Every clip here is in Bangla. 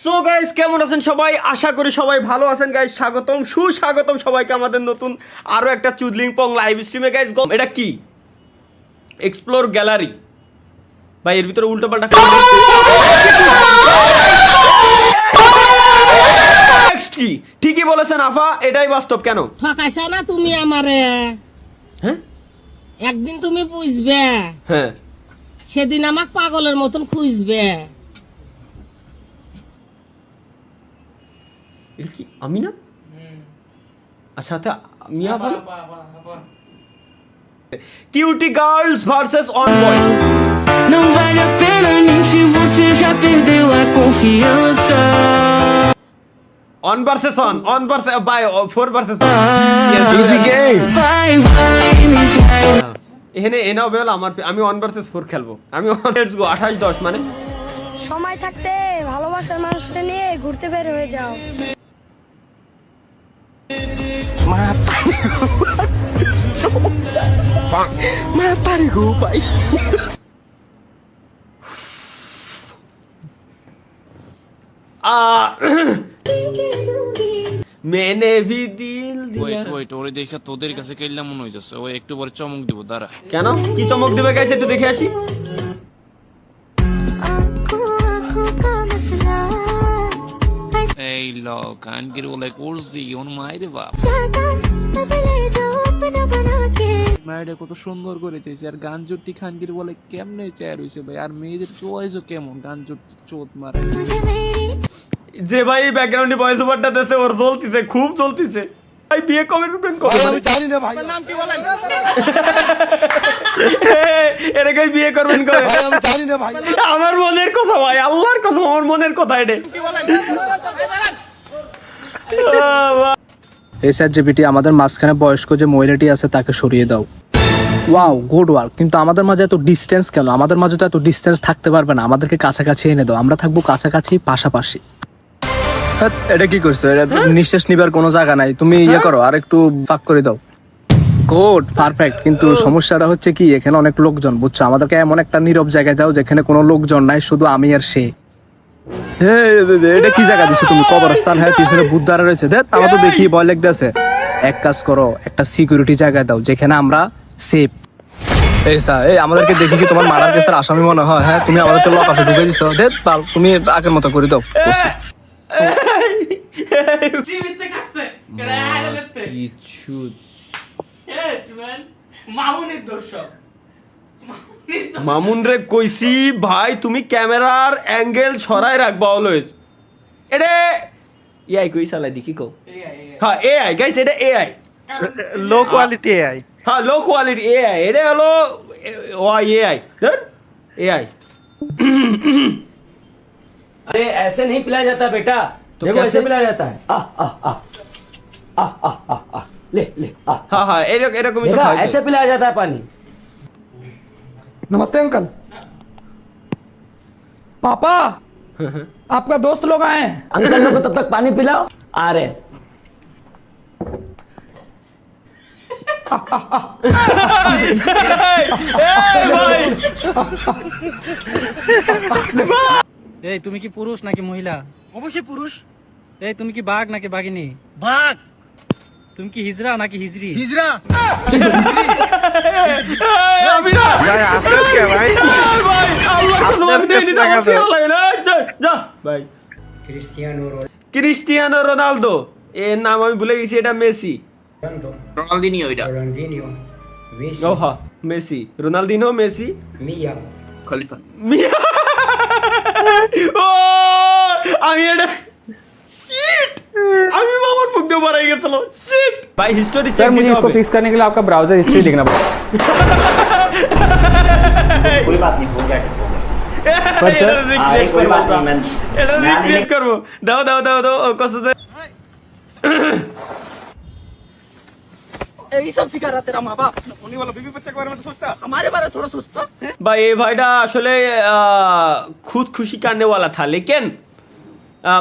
সো গাইস কেমন আছেন সবাই? আশা করি সবাই ভালো আছেন গাইস। স্বাগতম সুস্বাগতম সবাইকে আমাদের নতুন আরো একটা চুদলিং পং লাইভ স্ট্রিমে গাইস। এটা কি এক্সপ্লোর গ্যালারি ভাই, এর ভিতরে উল্টো পাল্টা নেক্সট কি? ঠিকই বলেছেন আফা, এটাই বাস্তব। কেন ঠকাইছা না তুমি আমারে? হ্যাঁ একদিন তুমি বুঝবে, হ্যাঁ সেদিন আমাক পাগলের মতন খুঁজবে। এটা কি আমি না? আর সাথে আমি আফা। Cutie girls versus on boy. Não vale a pena nem se você já perdeu a confiança. On versus on versus by 4 versus Easy game. Vai, me trai. এখানে এনাও বেল আমি 1 ভার্সেস 4 খেলবো। আমি লেটস গো 28-10 মানে সময় থাকতে ভালোবাসার মানুষটা নিয়ে ঘুরতে বের হয়ে যাও। मैंने भी दिल दिया। ওয়েট ওরে দেখে তোদের কাছে কেল্লা মনে হইতেছে ও একটু পরে চমক দিব দাঁড়া। কেন কি চমক দিবে গাইস? একটু দেখে আসি। এই ল কানকির বলে করছি ওন মাইরে বাপ মাইরে কত সুন্দর করে চাইছে। আর গান জুটি খানকির বলে কেমনে চায় রইছে ভাই। আর মেয়েদের চয়েসও কেমন, গান জুটি চোদ মারে। যে ভাই ব্যাকগ্রাউন্ডে ভয়েস ওভারটা দেছে ওর জ্বলতিছে, খুব জ্বলতিছে। ভাই বিয়ে কবে করবেন? কবে? আমি জানি না ভাই। নাম কি বলেন? এর কই বিয়ে করবেন কবে? আমি জানি না ভাই। আমার মনের কথা ভাই, আল্লাহর কথা, আমার মনের কথা এটা। কি বলেন? এই চ্যাটজিপিটি আমাদের মাঝখানে বয়স্ক যে মহিলাটি আছে তাকে সরিয়ে দাও। Wow, good work. কিন্তু আমাদের মাঝে এত ডিস্টেন্স কেন? আমাদের মাঝে তো এত ডিস্টেন্স থাকতে পারবে না। আমাদেরকে কাছাকাছি এনে দাও, আমরা থাকবো কাছাকাছি পাশাপাশি। এটা কি করছো? এটা নিঃশ্বাস নিবার কোনো জায়গা নাই। তুমি ইয়ে করো, আর একটু ফাঁক করে দাও। Good, perfect. কিন্তু সমস্যাটা হচ্ছে কি, এখানে অনেক লোকজন, বুঝছো? আমাদেরকে এমন একটা নীরব জায়গায় দাও যেখানে কোনো লোকজন নাই, শুধু আমি আর সে। এটা কি জায়গা দিছো তুমি? কবরস্থান? হ্যাঁ, পিছনে ভূত দাঁড়া রয়েছে। দেখ আমার তো দেখি ভয় লাগতেছে। এক কাজ করো, একটা সিকিউরিটি জায়গায় দাও যেখানে আমরা সেফ। এই আমাদেরকে দেখি কি তোমার মার্ডার কেসের আসামি মনে হয়? হ্যাঁ, তুমি আমাদেরকে লকআপে ঢুকে দিছো। দেখ পাল, তুমি আগের মতো করে দাও। কিছু মামুন রে কইছি ভাই, তুমি ক্যামেরার অ্যাঙ্গেল সরাই রাখবা অলওয়েজ। এটা এআই কই চালাই দেখি কো। হ্যাঁ এআই গাইস, এটা এআই, লো কোয়ালিটি এআই। হ্যাঁ লো কোয়ালিটি এআই। এটা হলো এআই, ধর এআই। अरे ऐसे नहीं पिलाया जाता बेटा, तो देखो कैसे? ऐसे पिलाया जाता है। आ आ आ आ आ आ आ ले ले आ হ্যাঁ হ্যাঁ এরকমই তো देखा হয়। ऐसे पिलाया जाता है पानी। नमस्ते अंकल। पापा, आपका दोस्त लोग आए हैं। अंकल लोग को तब तक पानी पिलाओ, आ रहे हैं। এই তুমি কি পুরুষ নাকি মহিলা? অবশ্যই পুরুষ। এই তুমি কি বাঘ নাকি বাঘিনী? বাঘ। তুমি কি হিজরা নাকি হিজরি? হিজরা। আমি না ভাই, আপনার কে ভাই? ভাই আল্লাহ কসম আমি দেইনি তো, আমার ফেল লাগে না। যা ভাই। ক্রিস্টিয়ানো রোনালদো এর নাম আমি ভুলে গেছি। এটা মেসি। রোনালদিনিও ওইটা ও হ্যাঁ মেসি, রোনালদিনো, মেসি, খলিফা। মিয়া। ও আমি এটা শিট, আমি মামার মুখ দিয়ে বাড়াই গেছিল। শিট ভাই, হিস্টোরি চেক দিতে হবে। फिक्स करने के लिए आपका ब्राउजर हिस्ट्री देखना पड़ेगा। कोई बात नहीं, हो गया ठीक हो गया। কোই বাত নেই, এটা রিক্রিয়েট করব। দাও দাও দাও দাও কত দে। यही सब सिखा रहा तेरा माँ बाप। होने वाला बीवी बच्चे के बारे में तो सोचता, हमारे बारे में थोड़ा सोचता। भाई ये भाईटा আসলে খুদ খুশি करने वाला था, लेकिन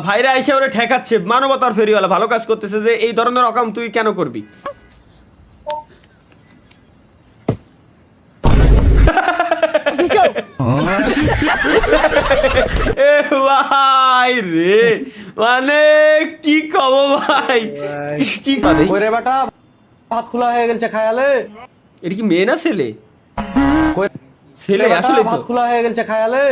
ভাইরা এসে ওরে ঠেকাচ্ছে, মানবতার ফেরিওয়ালা ভালো কাজ করতেছে যে এই ধরনের রকম তুই কেন করবি? এ ভাই ভাই রে, মানে কি কব ভাই, কি করে ওরে বেটা ভাত খোলা হয়ে গেছে খায়ালে, এটা কি মেয়ে না ছেলে? ছেলে আসলে ভাত খোলা হয়ে গেছে খায়ালে।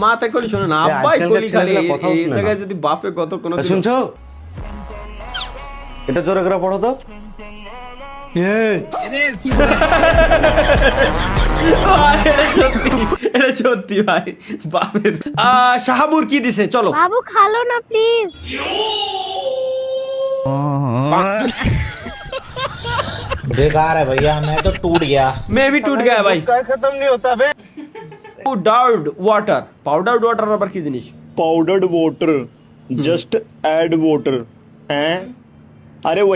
মাথা কলি শোনো না, আব্বাই কলি খালি এই জায়গায় যদি বাপে কত কোনো শুনছো? এটা জোরে করে পড়ো তো। এটা সত্যি ভাই বাপের। শাহাবুর কি দিছে চলো। বাবু খালো না প্লিজ। बेकार है भैया, मैं तो टूट गया। मैं भी टूट गया भाई। खत्म नहीं होता बे। पाउडर्ड वाटर, पाउडर्ड वाटर আবার কি জিনিস? Powdered water, just add water हैं? अरे वो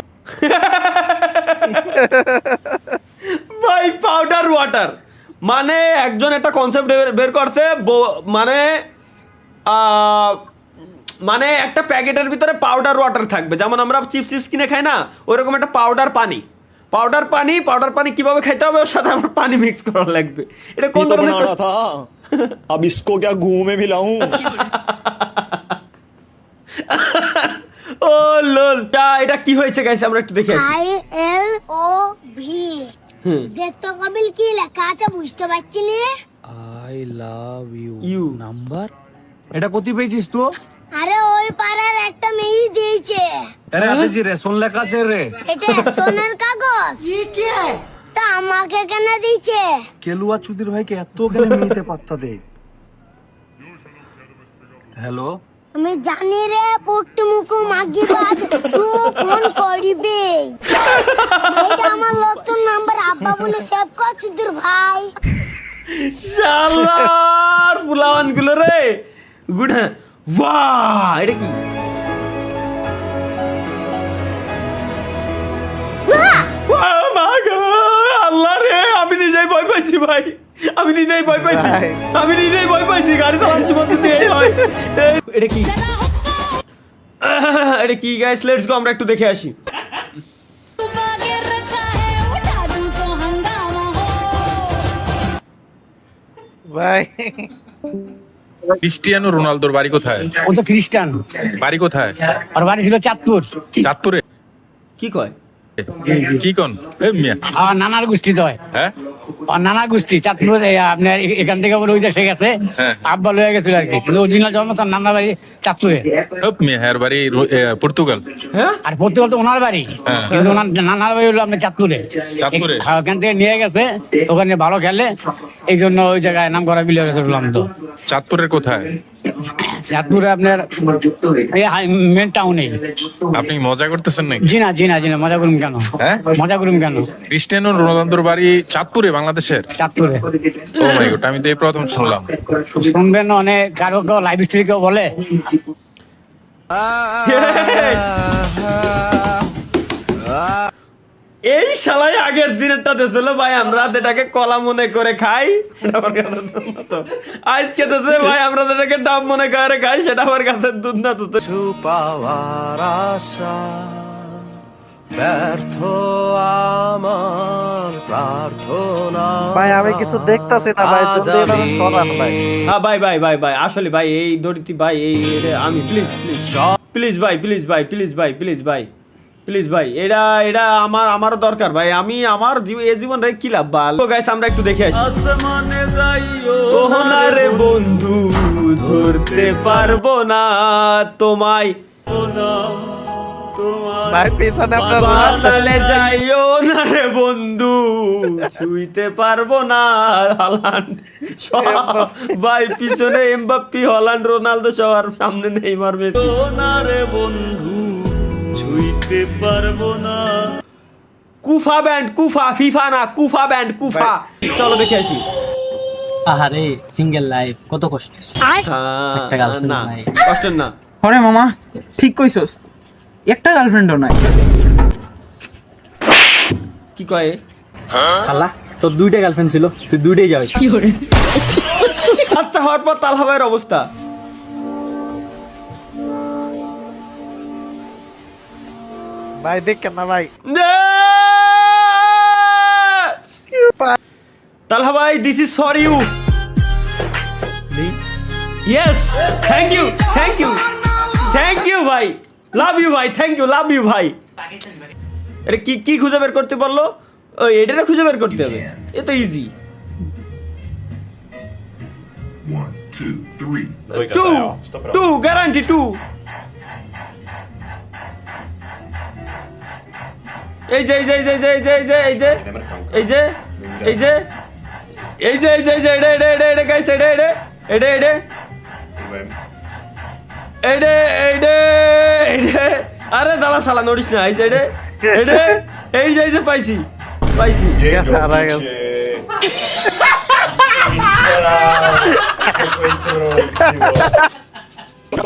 ভাই পাউডার ওয়াটার মানে একজন একটা কনসেপ্ট বের করছে, মানে মানে একটা প্যাকেটের ভিতরে পাউডার ওয়াটার থাকবে, যেমন আমরা চিপস কিনে খাই না, ওইরকম একটা পাউডার পানি। পাউডার পানি কিভাবে খাইতে হবে, ওর সাথে আমার পানি মিক্স করা লাগবে। এটা কোন तो ধরনের बना रहा था, अब इसको क्या घूम में मिलाऊं? ও লোল, এটা কি হয়েছে গাইস, আমরা একটু দেখে আসি। ILOV দেখতো কবিল কি লেখা আছে বুঝতে পারছি না। ইউ এটা কোথায় পেয়েছিস তো? আরে ওই পাড়ার একটা মেয়ে দিয়েছে। আরে আতেছি রে, শোন লেখা আছে রে। এটা সোনার কাগজ। তা আমাকে কেন দিয়েছে? কেলুয়া চুদির ভাইকে এত কেন মেয়েতে পাত্তা দে? হ্যালো, আমি জানি রে পোক্ত মুখ মাগি বাজ তুই ফোন করবি। এটা আমার নতুন নাম্বার, আব্বা বলে সেভ কর চুদির ভাই। শালার পুলাওয়ান গুলো রে গুড। বাহ, এটা কি? আল্লাহ রে, আমি নিজেই ভয় পাইছি ভাই, আমি নিজেই ভয় পাইছি, গাড়ি চালানোর সময় যদি এই হয়। এটা কি, এটা কি গাইস? লেটস গো, আমরা একটু দেখে আসি। ক্রিস্টিয়ানো রোনালদোর বাড়ি কোথায়? ও তো খ্রিস্টান, বাড়ি কোথায়? আর বাড়ি ছিল চাঁদপুর। চাঁদপুরে? কি কয়? কি কোন মিয়া? আর নানার গোষ্ঠী তো হয়। হ্যাঁ, আর নানা গোষ্ঠী চাঁদপুর, আপনার এখান থেকে বলে ওই দেশে গেছে, হ্যাঁ। আব্বা লয়ে গেছিল আর কি, কিন্তু অরিজিনাল জন্ম তার নানা বাড়ি চাঁদপুরে। মিয়া হ্যাঁ বাড়ি পর্তুগাল। হ্যাঁ, আর পর্তুগাল তো ওনার বাড়ি, হ্যাঁ। কিন্তু ওনার নানার বাড়ি হলো আপনার চাঁদপুরে। চাঁদপুরে? ওখান থেকে নিয়ে গেছে, ওখানে ভালো খেলে, এই জন্য ওই জায়গায় নাম করা বিলে করলাম। তো চাঁদপুরের কোথায়? চাঁদপুরে আপনার মেন টাউনে। আপনি মজা করতেছেন নাকি? জি না, মজা করুন কেন? হ্যাঁ, মজা করুন কেন? ক্রিস্টিয়ানো রোনালদোর বাড়ি চাঁদপুরে, বাংলাদেশের? চাঁদপুরে। ও মাই গড, আমি তো এই প্রথম শুনলাম। শুনবেন অনেক, কারো কেউ লাইভ স্টোরি কেউ বলে। এই শালাই আগের দিনেরটা দিয়েছিল ভাই, আমরা এটাকে কলা মনে করে খাই, আজকে দিতে ভাই আমরা এটাকে ডাব মনে করে খাই, সেটা আমার কাছে দুধ না। তো পাওয়ার আশা ব্যর্থ আমার প্রার্থনা। ভাই আমি কিছু দেখতাছি না ভাই, হ্যাঁ ভাই আসলে ভাই এই দড়িটি ভাই, এই আমি প্লিজ ভাই এটা আমারও দরকার ভাই, আমি আমার জীবন রে কি লাভ বাল। গাইস আমরা একটু দেখে আসি। আসমানে যাইও না রে বন্ধু, ধরতে পারবো না তোমায়, ভাই পিছনে আপনার বাতালে যাইও না রে বন্ধু, ছুঁইতে পারবো না। হল্যান্ড ভাই পিছনে এমবাপ্পি, হল্যান্ড, রোনালদো সবার সামনে নেইমার, মেসি। না রে বন্ধু ছুঁইতে পারবো না। কুফা ব্যান্ড, ফিফা না, কুফা ব্যান্ড, কুফা। চলো দেখে আসি। আহারে সিঙ্গেল লাইফ কত কষ্ট। একটা girlfriend না নাই। কষ্ট না। আরে মামা ঠিক কইছস, একটা গার্লফ্রেন্ডও নাই। কি কয়? আল্লাহ, তোর দুইটা গার্লফ্রেন্ড ছিল, তুই দুইটাই যাস। আচ্ছা হওয়ার পর তালহা ভাইয়ের অবস্থা। ভাই দেখেন না ভাই। তালহা ভাই this is for you. Yes, thank you ভাই, লাভ ইউ ভাই, থ্যাংক ইউ, লাভ ইউ ভাই। এটা কি কি খুঁজে বের করতে বললো? ওই এটা খুঁজে বের করতে হবে, এ তো ইজি। 2 গ্যারান্টি 2। এই যে আরে দালা শালা নড়িস না, এই যে পাইছি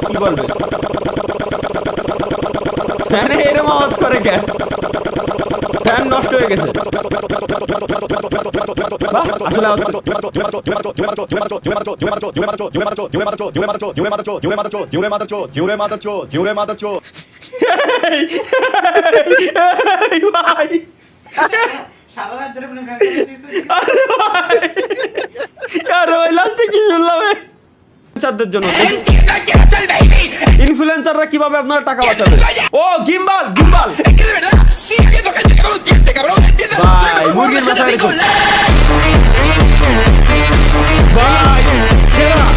কি বলবে? ফ্যানে এরকম আওয়াজ করে কেন? ফ্যান নষ্ট হয়ে গেছে। বাহ, আসলে আওয়াজ ভাই, আরে ভাই লাস্টে কি শুনলাম? ইনফ্লুয়েন্সারদের জন্য, ইনফ্লুয়েন্সাররা কিভাবে আপনারা টাকা বাঁচাবে? ও গিম্বাল ভাই, মুরগির মাথা এরকম ভাই, সেরা।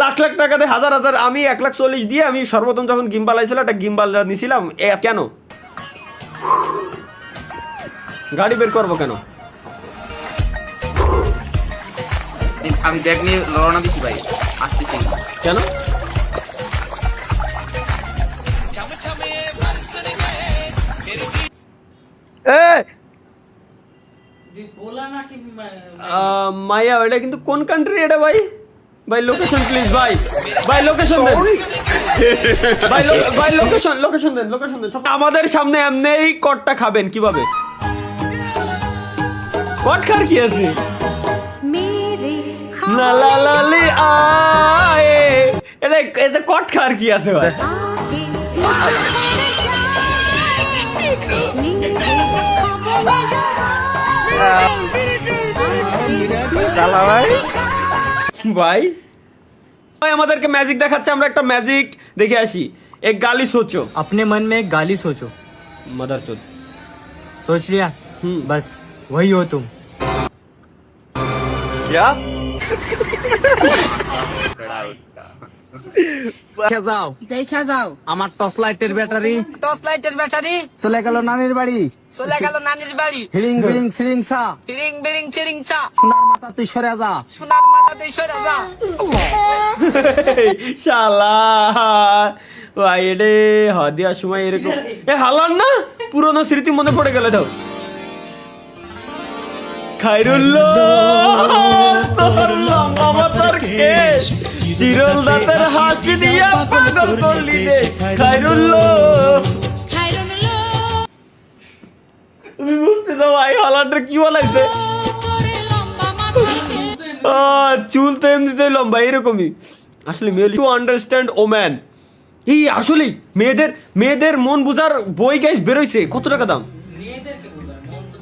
লাখ টাকা দিয়ে হাজার আমি 1,40,000 দিয়ে আমি সর্বপ্রথম যখন গিম্বাল আইছিল একটা গিম্বাল নিছিলাম। কেন গাড়ি বের করবো কেন? আমি ব্যাগ নিয়ে রওনা দিচ্ছি ভাই, আসতেছি। কেন? মায়া, এটা কিন্তু কোন কান্ট্রি এটা ভাই? ভাই লোকেশন প্লিজ, ভাই লোকেশন দেন, ভাই লোকেশন দেন। আমাদের সামনে এমনিই কটটা খাবেন কিভাবে? কট খার কি আছে? লা লা লা লি আয়ে, এটা কট খার কি আছে ভাই? ভাই আমাদেরকে ম্যাজিক দেখাচ্ছে, আমরা একটা ম্যাজিক দেখে আসি। এক গালি সোচো, अपने मन में एक गाली सोचो। मदरचोद सोच लिया? बस वही हो तुम। क्या? দেখা যাও আমার টর্চ লাইটের ব্যাটারি চলে গেল নানির বাড়ি। হিড়িং বিড়িং সিরিং সা সোনার মাথা তুই সরে যা। শালা ভাই, এটা হদিয়ার সময় এরকম হালার না, পুরনো স্মৃতি মনে পড়ে গেল। দাও চিরল দাঁতের হাসি দিয়া পাগল করলি রে খায়রুল্লাহ। তুমি বুঝতে দাও ভাই, হালারটা কি বলাইছে? চুল তো এমনিতেই লম্বা, এরকমই আসলে মেয়ে টু আন্ডারস্ট্যান্ড ওম্যান। এই আসলেই মেয়েদের মন বুঝার বই গাইস বেরোইছে। কত টাকা দাম?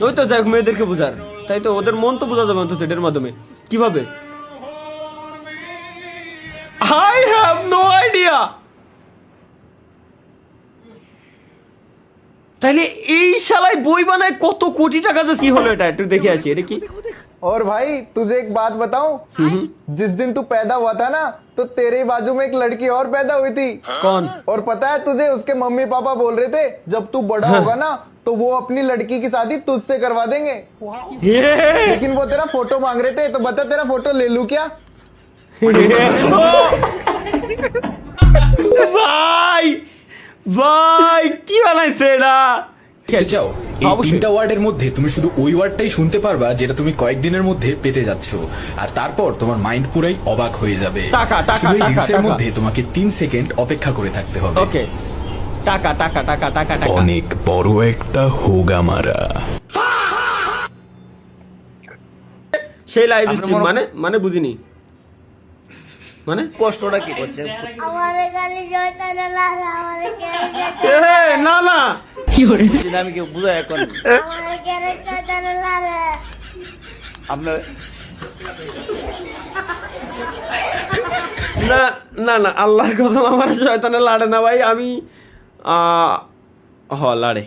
ওই তো যাই হোক, মেয়েদেরকে বোঝার, তাই তো ওদের মন তো বোঝা যাবে অন্তত এটার মাধ্যমে। কিভাবে? I have no idea. তাহলে এই শালাই বই বানায় কত কোটি টাকা যে কি হলো? এটা একটু দেখে আসি, এটা কি? और भाई तुझे एक बात बताऊं, जिस दिन तू पैदा हुआ था ना, तो तेरे बाजू में एक लड़की और पैदा हुई थी। कौन? और पता है तुझे, उसके मम्मी पापा बोल रहे थे जब तू बड़ा होगा ना तो वो अपनी लड़की की शादी तुझसे करवा देंगे। लेकिन वो तेरा फोटो मांग रहे थे, तो बता तेरा फोटो ले लूं क्या? ভাই কি বানাইছে এটা? চাও এই তিনটা ওয়ার্ডের মধ্যে তুমি শুধু ওই ওয়ার্ডটাই শুনতে পারবা যেটা তুমি কয়েকদিনের মধ্যে পেতে যাচ্ছ, আর তারপর তোমার মাইন্ড পুরাই অবাক হয়ে যাবে। শুধু এই রিলসের মধ্যে তোমাকে 3 সেকেন্ড অপেক্ষা করে থাকতে হবে। ওকে, টাকা টাকা টাকা টাকা টাকা, অনেক বড় একটা হোগা মারা। সেই লাইভ স্ট্রিম মানে বুঝিনি, মানে কষ্টটা কি করছে? আমারে গালি জয়তা না, আমারে না না আমি কি বুঝাই এখন? আমারে গ্যারেজ জয়তা না রে আপনার না না না আল্লাহর কসম আমার শয়তানে লাড়ে না ভাই, আমি লাড়ে।